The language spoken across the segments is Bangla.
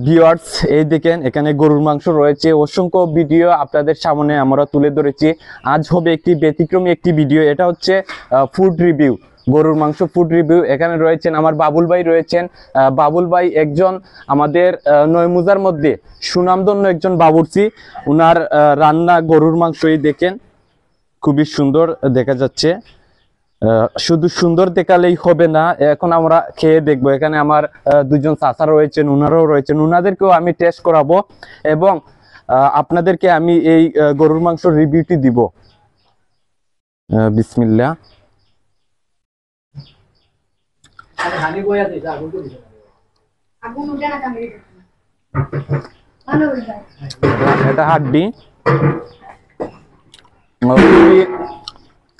ভিউয়ার্স, এই দেখেন এখানে গরুর মাংস রয়েছে। অসংখ্য ভিডিও আপনাদের সামনে আমরা তুলে ধরেছি। আজ হবে একটি ব্যতিক্রমী একটি ভিডিও। এটা হচ্ছে ফুড রিভিউ, গরুর মাংস ফুড রিভিউ। এখানে রয়েছেন আমার বাবুল ভাই রয়েছেন। বাবুল ভাই একজন আমাদের নয়মুজার মধ্যে সুনামধন্য একজন বাবুর্চি। উনার রান্না গরুর মাংসই দেখেন, খুবই সুন্দর দেখা যাচ্ছে। শুধু সুন্দর দেখালেই হবে না, এখন আমরা খেয়ে দেখবো। এখানে আমার দুজন চাচা রয়েছেন, উনারাও রয়েছেন, উনাদেরকেও আমি টেস্ট করাবো এবং আপনাদেরকে আমি এই গরুর মাংস রিভিউটি দিব। বিসমিল্লাহ। এটা হাড্ডি,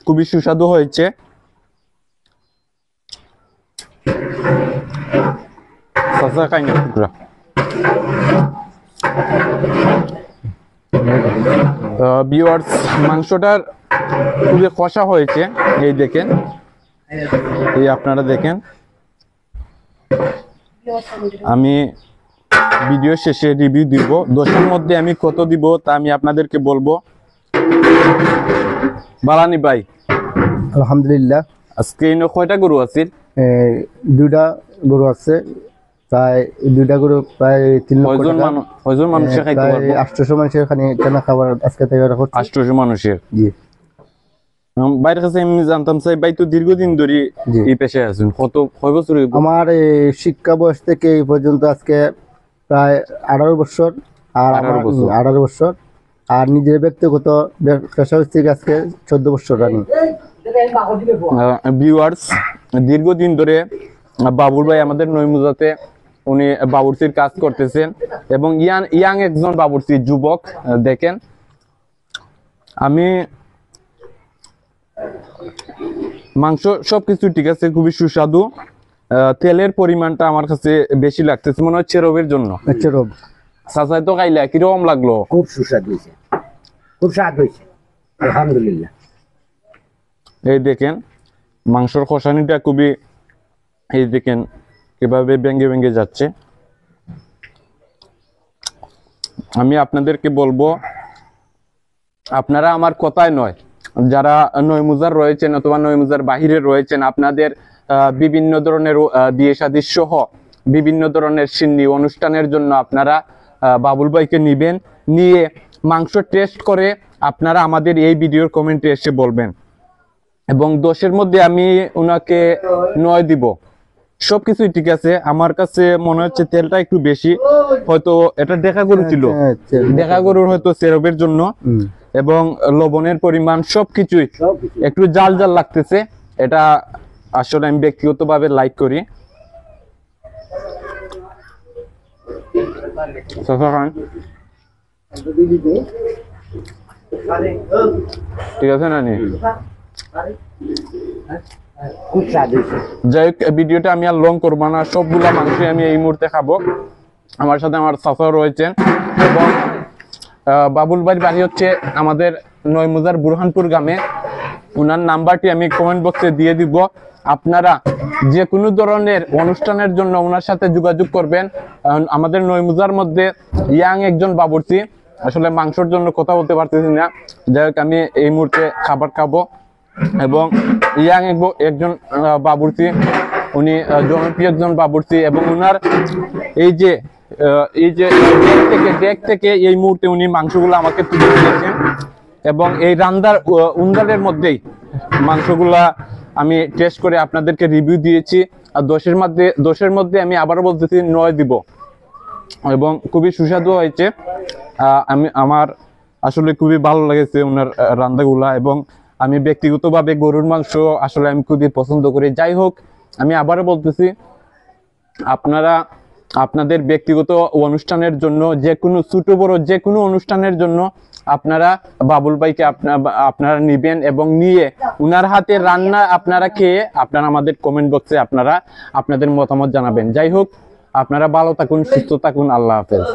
খুবই সুস্বাদু হয়েছে। ভিউয়ার্স, মাংসটার খুবই কষা হয়েছে। এই দেখেন, এই আপনারা দেখেন। আমি ভিডিও শেষে রিভিউ দিব। 10-এর মধ্যে আমি কত দিব তা আমি আপনাদেরকে বলবো। বালানি ভাই, আলহামদুলিল্লাহ। আজকে কয়টা গরু আছে? দুইটা গরু আছে, প্রায় দুইটা গরু প্রায় 3 লক্ষ টাকা। কয়জন মানুষের খাইতে পারবো? 800 মানুষের কেনা খাবার আজকে থেকে রাখো। 800 মানুষের। জি। বাইরের কাছে আমি জানতাম চাই ভাই, তো দীর্ঘদিন ধরে এই পেশায় আছেন, কয় বছর? আমার শিক্ষা বয়স থেকে এই পর্যন্ত আজকে প্রায় 18 বছর। আর 18 বছর। আর নিজের ব্যক্তিগত পেশা থেকে আজকে 14 বছর রানি। ভিউয়ার্স, দীর্ঘদিন ধরে বাবুল ভাই আমাদের নয়মুজাতে উনি বাবুর্চির কাজ করতেছেন এবং ইয়াং একজন বাবুর্চি, যুবক। দেখেন, আমি মাংস সবকিছু ঠিক আছে, খুবই সুস্বাদু। তেলের পরিমাণটা আমার কাছে বেশি লাগতেছে, মনে হচ্ছে রবের জন্য। সাসাই তো খাইলা কিরকম লাগলো? খুব সুস্বাদু হয়েছে, খুব স্বাদ হয়েছে, আলহামদুলিল্লাহ। এই দেখেন মাংসর খসানিটা খুবই, এই দেখেন কিভাবে ভেঙে ভেঙে যাচ্ছে। আমি আপনাদেরকে বলবো, আপনারা আমার কথায় নয়, যারা নয়মুজার রয়েছেন অথবা নয়মুজার বাহিরে রয়েছেন, আপনাদের বিভিন্ন ধরনের বিয়ে শাদী সহ বিভিন্ন ধরনের সিন্নি অনুষ্ঠানের জন্য আপনারা বাবুল ভাইকে নিবেন। নিয়ে মাংস টেস্ট করে আপনারা আমাদের এই ভিডিওর কমেন্টে এসে বলবেন এবং 10-এর মধ্যে আমি ওনাকে 9 দিব। সবকিছুই ঠিক আছে। আমার কাছে মনে হচ্ছে তেলটা একটু বেশি, হয়তো এটা দেখা গরু ছিল, দেখা গরুর হয়তো সেরবের জন্য, এবং লবণের পরিমাণ সবকিছুই একটু জাল জাল লাগতেছে। এটা আসলে আমি ব্যক্তিগতভাবে লাইক করি। ঠিক আছে না? যাই হোক, ভিডিওটা আমি আর লং করবো না, সবগুলা মাংসই আমি এই মুহূর্তে খাবো। আমার সাথে আমার চাচা রয়েছেন এবং বাবুল ভাইয়ের বাড়ি হচ্ছে আমাদের নয়মুজার বুরহানপুর গ্রামে। ওনার নাম্বারটি আমি কমেন্ট বক্সে দিয়ে দিব। আপনারা যে কোনো ধরনের অনুষ্ঠানের জন্য ওনার সাথে যোগাযোগ করবেন। আমাদের নয়মুজার মধ্যে ইয়াং একজন বাবুর্চি, আসলে মাংসর জন্য কথা বলতে পারতেছি না। যাই হোক, আমি এই মুহূর্তে খাবার খাবো এবং ইয়াং একজন বাবুর্চি, উনি জনপ্রিয় একজন বাবুর্চি এবং ওনার এই যে ডেক থেকে এই মুহূর্তে উনি মাংসগুলো আমাকে তুলে দিয়েছেন এবং এই রান্নার উন্দারের মধ্যেই মাংসগুলা আমি টেস্ট করে আপনাদেরকে রিভিউ দিয়েছি। আর 10-এর মধ্যে আমি আবারও বলতেছি 9 দিব এবং খুবই সুস্বাদু হয়েছে। আমার আসলে খুবই ভালো লেগেছে ওনার রান্নাগুলা এবং আমি ব্যক্তিগতভাবে গরুর মাংস আসলে আমি খুবই পছন্দ করি। যাই হোক, আমি আবারও বলতেছি, আপনারা আপনাদের ব্যক্তিগত অনুষ্ঠানের জন্য, যে কোনো ছোট বড় যে কোনো অনুষ্ঠানের জন্য আপনারা বাবুল ভাইকে আপনারা নিবেন এবং নিয়ে উনার হাতে রান্না আপনারা খেয়ে আপনারা আমাদের কমেন্ট বক্সে আপনারা আপনাদের মতামত জানাবেন। যাই হোক, আপনারা ভালো থাকুন, সুস্থ থাকুন। আল্লাহ হাফেজ।